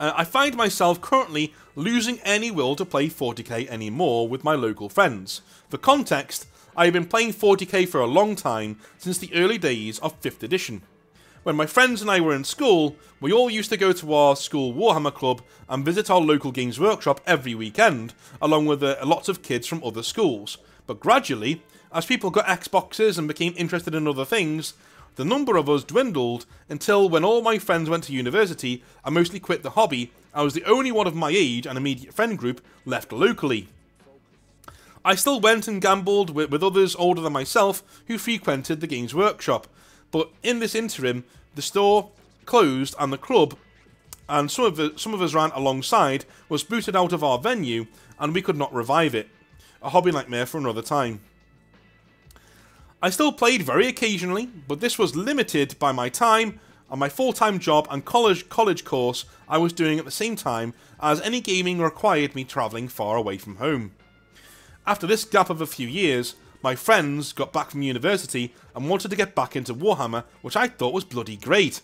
I find myself currently losing any will to play 40k anymore with my local friends. For context, I have been playing 40k for a long time, since the early days of 5th edition. When my friends and I were in school, we all used to go to our school Warhammer club and visit our local games workshop every weekend, along with lots of kids from other schools. But gradually, as people got Xboxes and became interested in other things, the number of us dwindled until when all my friends went to university and mostly quit the hobby, I was the only one of my age and immediate friend group left locally. I still went and gambled with others older than myself who frequented the games workshop, but in this interim, the store closed and the club, and some of us ran alongside, was booted out of our venue and we could not revive it. A hobby nightmare for another time. I still played very occasionally, but this was limited by my time and my full-time job and college course I was doing at the same time, as any gaming required me travelling far away from home. After this gap of a few years, my friends got back from university and wanted to get back into Warhammer, which I thought was bloody great.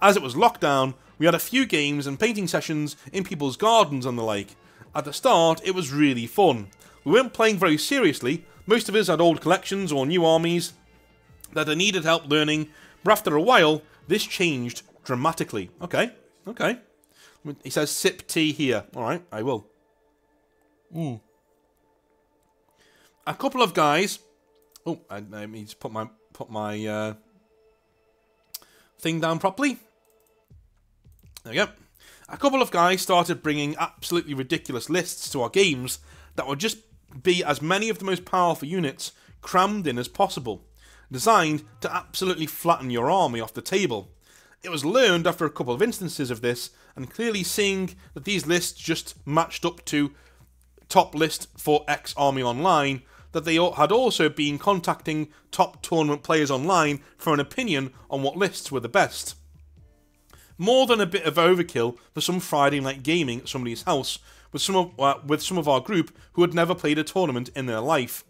As it was lockdown, we had a few games and painting sessions in people's gardens and the like. At the start, it was really fun. We weren't playing very seriously. Most of us had old collections or new armies that I needed help learning, but after a while, this changed dramatically. Okay, okay. He says, sip tea here. Alright, I will. A couple of guys... Oh, I need to put my thing down properly. There we go. A couple of guys started bringing absolutely ridiculous lists to our games that would just be as many of the most powerful units crammed in as possible, designed to absolutely flatten your army off the table. It was learned after a couple of instances of this, and clearly seeing that these lists just matched up to top list for X Army Online, that they had also been contacting top tournament players online for an opinion on what lists were the best. More than a bit of overkill for some Friday night gaming at somebody's house with some of our group who had never played a tournament in their life.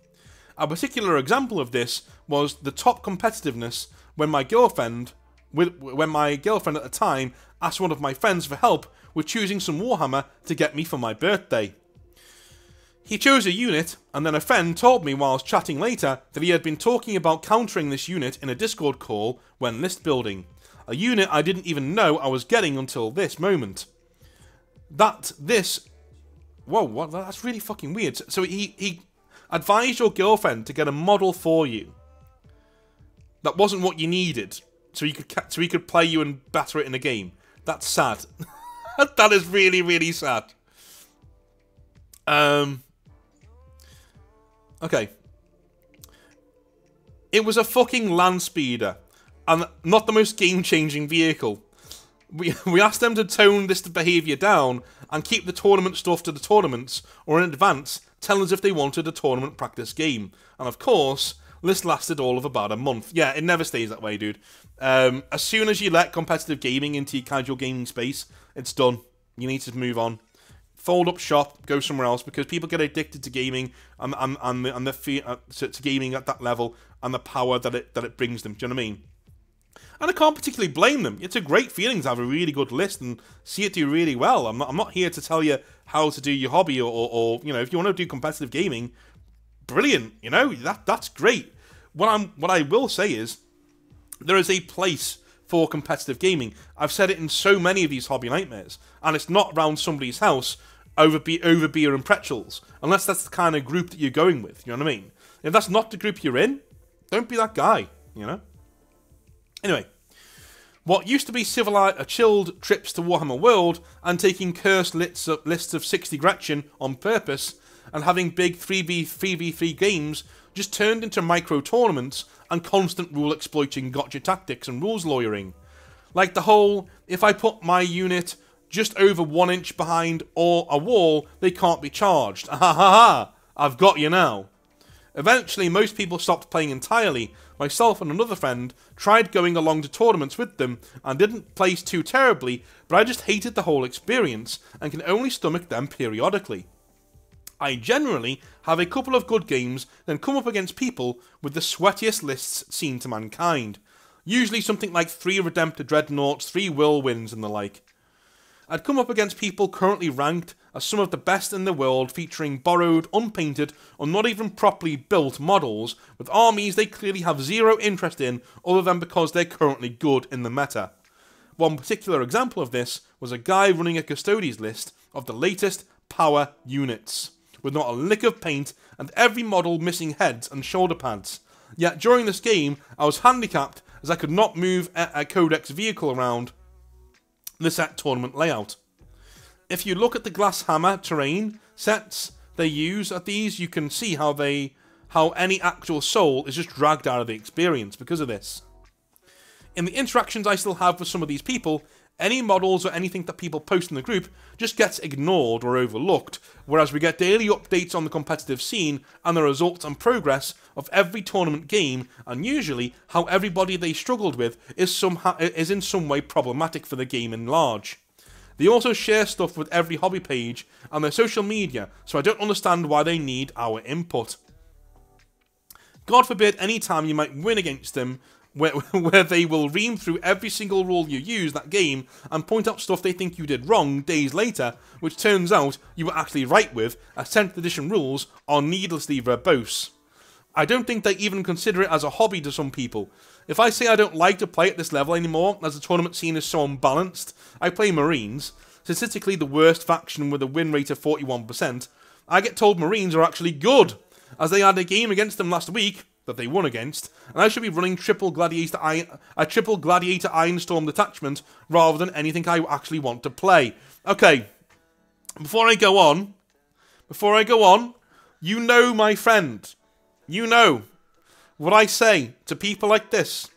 A particular example of this was the top competitiveness when my girlfriend at the time asked one of my friends for help with choosing some Warhammer to get me for my birthday. He chose a unit, and then a friend told me whilst chatting later that he had been talking about countering this unit in a Discord call when list building. A unit I didn't even know I was getting until this moment. Whoa, what? That's really fucking weird. So he advised your girlfriend to get a model for you. That wasn't what you needed, so he could play you and batter it in a game. That's sad. That is really, really sad. Okay. It was a fucking land speeder, and not the most game-changing vehicle. We asked them to tone this behaviour down and keep the tournament stuff to the tournaments, or in advance, tell us if they wanted a tournament practice game. And of course, this lasted all of about a month. Yeah, it never stays that way, dude. As soon as you let competitive gaming into your casual gaming space, it's done. You need to move on. Fold up shop, go somewhere else, because people get addicted to gaming and to gaming at that level and the power that it brings them. Do you know what I mean? And I can't particularly blame them. It's a great feeling to have a really good list and see it do really well. I'm not here to tell you how to do your hobby or you know, if you want to do competitive gaming, brilliant. You know, that's great. What I will say is there is a place for competitive gaming. I've said it in so many of these hobby nightmares, and it's not around somebody's house over beer and pretzels, unless that's the kind of group that you're going with. You know what I mean? If that's not the group you're in, don't be that guy. You know. Anyway, what used to be chilled trips to Warhammer World and taking cursed lists of 60 Gretchen on purpose and having big 3v3 games just turned into micro tournaments and constant rule exploiting gotcha tactics and rules lawyering. Like the whole, if I put my unit just over 1 inch behind or a wall, they can't be charged. Ha ha ha! I've got you now. Eventually, most people stopped playing entirely. Myself and another friend tried going along to tournaments with them and didn't place too terribly, but I just hated the whole experience and can only stomach them periodically. I generally have a couple of good games, then come up against people with the sweatiest lists seen to mankind. Usually something like 3 Redemptor Dreadnoughts, 3 Whirlwinds and the like. I'd come up against people currently ranked as some of the best in the world, featuring borrowed, unpainted, or not even properly built models, with armies they clearly have zero interest in other than because they're currently good in the meta. One particular example of this was a guy running a Custodes list of the latest power units, with not a lick of paint and every model missing heads and shoulder pads. Yet during this game, I was handicapped as I could not move a Codex vehicle around the set tournament layout. If you look at the glass hammer terrain sets they use at these, you can see how any actual soul is just dragged out of the experience because of this. In the interactions I still have with some of these people, any models or anything that people post in the group just gets ignored or overlooked, whereas we get daily updates on the competitive scene and the results and progress of every tournament game, and usually how everybody they struggled with is in some way problematic for the game in large. They also share stuff with every hobby page and their social media, so I don't understand why they need our input. God forbid any time you might win against them where they will ream through every single rule you use that game and point out stuff they think you did wrong days later, which turns out you were actually right with, as 10th edition rules are needlessly verbose. I don't think they even consider it as a hobby to some people. If I say I don't like to play at this level anymore, as the tournament scene is so unbalanced, I play Marines, statistically the worst faction with a win rate of 41%, I get told Marines are actually good, as they had a game against them last week that they won against, and I should be running a triple Gladiator Ironstorm detachment rather than anything I actually want to play. Okay, before I go on, you know, my friend, you know what I say to people like this.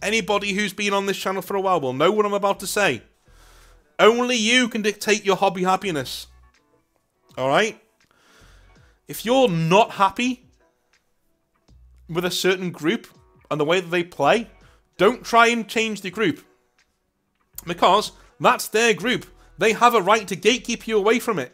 Anybody who's been on this channel for a while will know what I'm about to say. Only you can dictate your hobby happiness. Alright? If you're not happy with a certain group and the way that they play, don't try and change the group. Because that's their group. They have a right to gatekeep you away from it.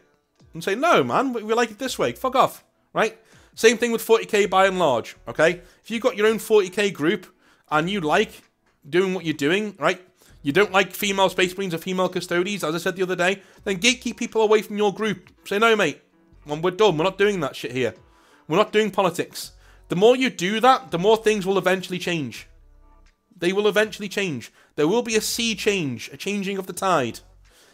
And say, no man, we like it this way. Fuck off. Right? Same thing with 40k by and large. Okay? If you've got your own 40k group and you like doing what you're doing, right? You don't like female Space Marines or female Custodies, as I said the other day, then gatekeep people away from your group. Say, no mate, we're done. We're not doing that shit here. We're not doing politics. The more you do that, the more things will eventually change. They will eventually change. There will be a sea change, a changing of the tide.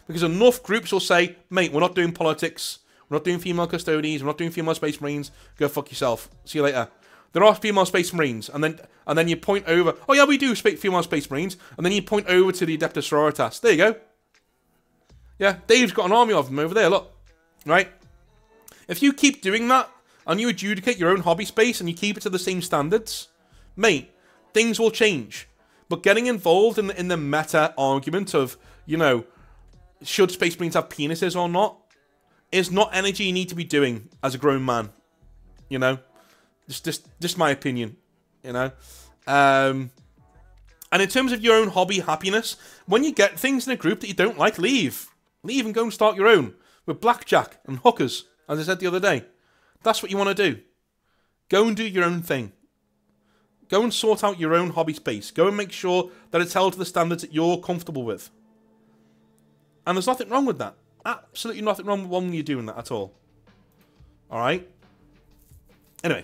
Because enough groups will say, mate, we're not doing politics. We're not doing female Custodies. We're not doing female Space Marines. Go fuck yourself. See you later. There are female Space Marines. And then you point over, oh yeah, we do female Space Marines. And then you point over to the Adeptus Sororitas. There you go. Yeah, Dave's got an army of them over there, look. Right? If you keep doing that, and you adjudicate your own hobby space and you keep it to the same standards, mate, things will change. But getting involved in the meta argument of, you know, should Space Marines have penises or not, is not energy you need to be doing as a grown man. You know? Just my opinion. You know? And in terms of your own hobby happiness, when you get things in a group that you don't like, leave. Leave and go and start your own. With blackjack and hookers, as I said the other day. That's what you want to do. Go and do your own thing. Go and sort out your own hobby space. Go and make sure that it's held to the standards that you're comfortable with. And there's nothing wrong with that. Absolutely nothing wrong with when you're doing that at all. Alright? Anyway.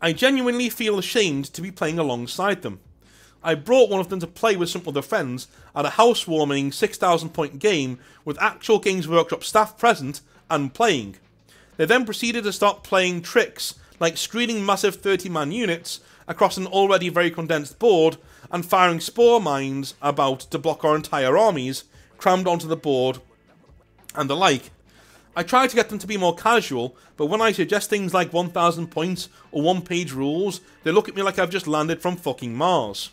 I genuinely feel ashamed to be playing alongside them. I brought one of them to play with some other friends at a housewarming 6,000 point game with actual Games Workshop staff present and playing. They then proceeded to start playing tricks, like screening massive 30-man units across an already very condensed board and firing spore mines about to block our entire armies crammed onto the board and the like. I try to get them to be more casual, but when I suggest things like 1,000 points or one-page rules, they look at me like I've just landed from fucking Mars.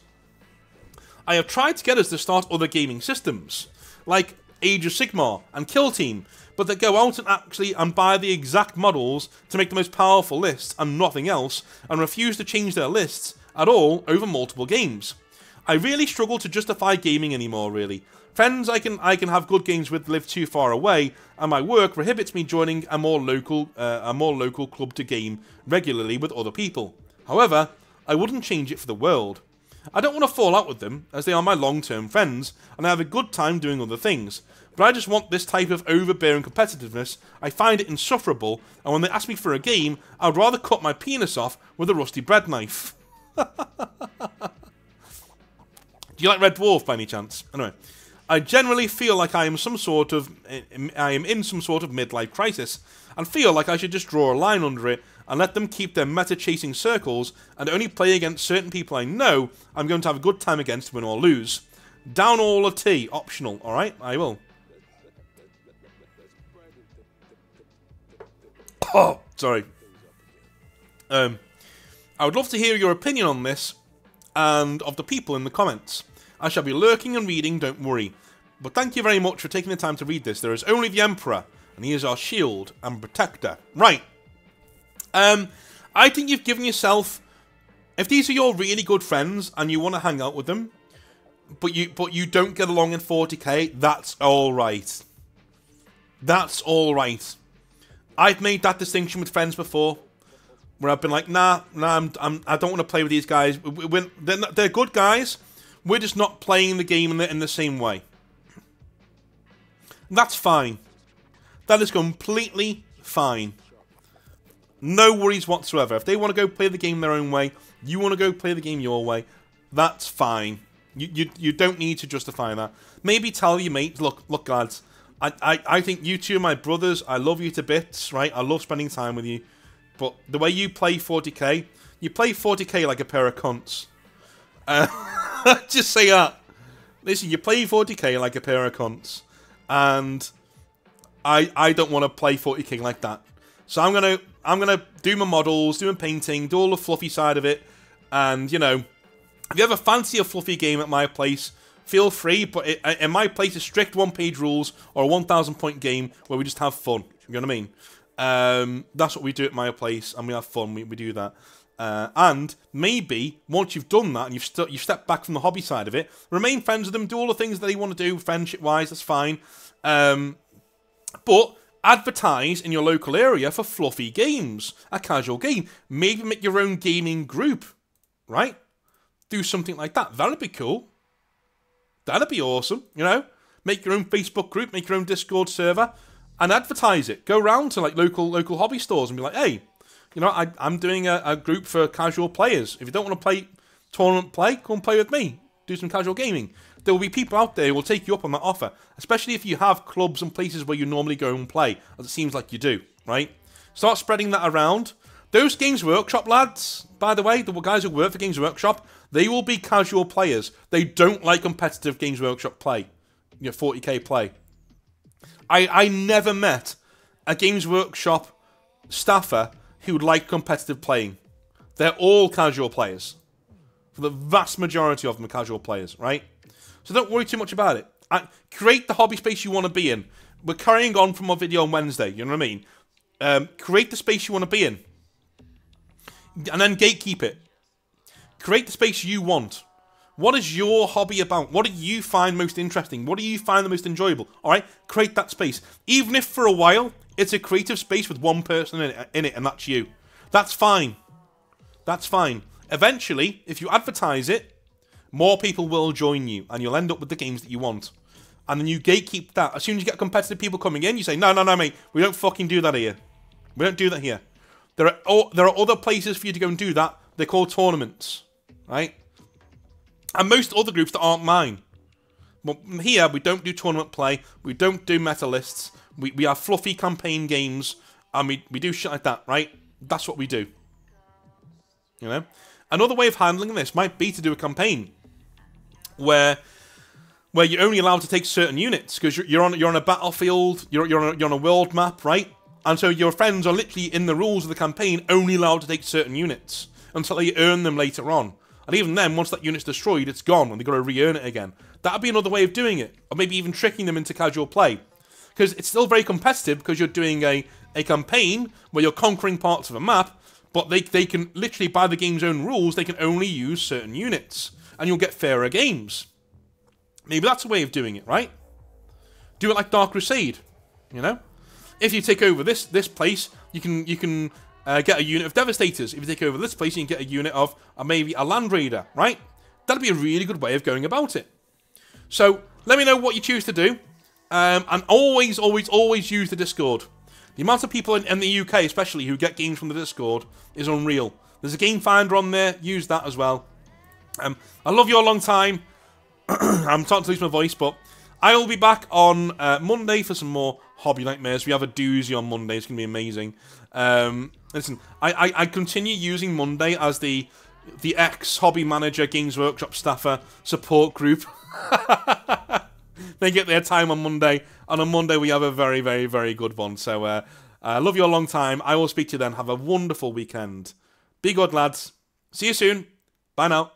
I have tried to get us to start other gaming systems, like Age of Sigmar and Kill Team, but they go out and buy the exact models to make the most powerful lists and nothing else, and refuse to change their lists at all over multiple games. I really struggle to justify gaming anymore, really. Friends I can have good games with live too far away, and my work prohibits me joining a more local club to game regularly with other people. However, I wouldn't change it for the world. I don't want to fall out with them, as they are my long-term friends, and I have a good time doing other things. But I just want this type of overbearing competitiveness. I find it insufferable, and when they ask me for a game, I'd rather cut my penis off with a rusty bread knife. Do you like Red Dwarf by any chance? Anyway, I generally feel like I am in some sort of midlife crisis, and feel like I should just draw a line under it and let them keep their meta-chasing circles and only play against certain people I know I'm going to have a good time against, win or lose. Down all a T, optional, alright? I will. Oh, sorry. I would love to hear your opinion on this, and of the people in the comments. I shall be lurking and reading, don't worry. But thank you very much for taking the time to read this. There is only the Emperor, and he is our shield and protector. Right. I think you've given yourself... If these are your really good friends, and you want to hang out with them, but you don't get along in 40k, that's alright. That's alright. I've made that distinction with friends before. where I've been like, nah, I don't want to play with these guys. They're good guys. We're just not playing the game in the same way. That's fine. That is completely fine. No worries whatsoever. If they want to go play the game their own way, you want to go play the game your way, that's fine. You don't need to justify that. Maybe tell your mates, look lads, I think you two are my brothers. I love you to bits, right? I love spending time with you. But the way you play 40k, you play 40k like a pair of cunts. Just say that. Listen, you play 40k like a pair of cunts. And I don't want to play 40k like that. So I'm gonna do my models, do my painting, do all the fluffy side of it. And, you know, if you ever fancy a fluffy game at my place, feel free, but in my place, it's strict one-page rules or a 1,000 point game where we just have fun. You know what I mean? That's what we do at my place, and we have fun. We do that. And maybe once you've done that and you've stepped back from the hobby side of it, remain friends with them, do all the things that they want to do, friendship-wise. That's fine. But advertise in your local area for fluffy games, a casual game. Maybe make your own gaming group, right? Do something like that. That'd be cool. That'd be awesome, you know? Make your own Facebook group, make your own Discord server, and advertise it. Go around to like local hobby stores and be like, hey, you know, I'm doing a group for casual players. If you don't want to play tournament play, come and play with me. Do some casual gaming. There will be people out there who will take you up on that offer, especially if you have clubs and places where you normally go and play, as it seems like you do, right? Start spreading that around. Those Games Workshop lads, by the way, the guys who work for Games Workshop, they will be casual players. They don't like competitive Games Workshop play, you know, 40k play. I never met a Games Workshop staffer who liked competitive playing. They're all casual players. For the vast majority of them are casual players, right? So don't worry too much about it. Create the hobby space you want to be in. We're carrying on from our video on Wednesday, you know what I mean? Create the space you want to be in. And then gatekeep it. Create the space you want. What is your hobby about? What do you find most interesting? What do you find the most enjoyable? Alright? Create that space. Even if for a while, it's a creative space with one person in it and that's you. That's fine. That's fine. Eventually, if you advertise it, more people will join you, and you'll end up with the games that you want. And then you gatekeep that. As soon as you get competitive people coming in, you say, no, mate, we don't fucking do that here. We don't do that here. There are other places for you to go and do that. They're called tournaments, right? And most other groups that aren't mine. But here, we don't do tournament play. We don't do meta lists. We have fluffy campaign games, and we do shit like that, right? That's what we do. You know? Another way of handling this might be to do a campaign where you're only allowed to take certain units because you're on a battlefield, you're on a world map, right? And so your friends are literally in the rules of the campaign only allowed to take certain units until they earn them later on. And even then, once that unit's destroyed, it's gone and they've got to re-earn it again. That'd be another way of doing it, or maybe even tricking them into casual play, because it's still very competitive because you're doing a campaign where you're conquering parts of a map. But they can, literally, by the game's own rules, they can only use certain units. And you'll get fairer games. Maybe that's a way of doing it, right? Do it like Dark Crusade, you know? If you take over this place, you can get a unit of Devastators. If you take over this place, you can get a unit of maybe a Land Raider, right? That'd be a really good way of going about it. So, let me know what you choose to do. And always use the Discord. The amount of people in the UK, especially, who get games from the Discord is unreal. There's a game finder on there. Use that as well. I love you a long time. I'm starting to lose my voice, but I will be back on Monday for some more Hobby Nightmares. We have a doozy on Monday. It's going to be amazing. Listen, I continue using Monday as the ex-Hobby Manager Games Workshop staffer support group. They get their time on Monday, and on Monday we have a very, very, very good one. So, I love you a long time. I will speak to you then. Have a wonderful weekend. Be good, lads. See you soon. Bye now.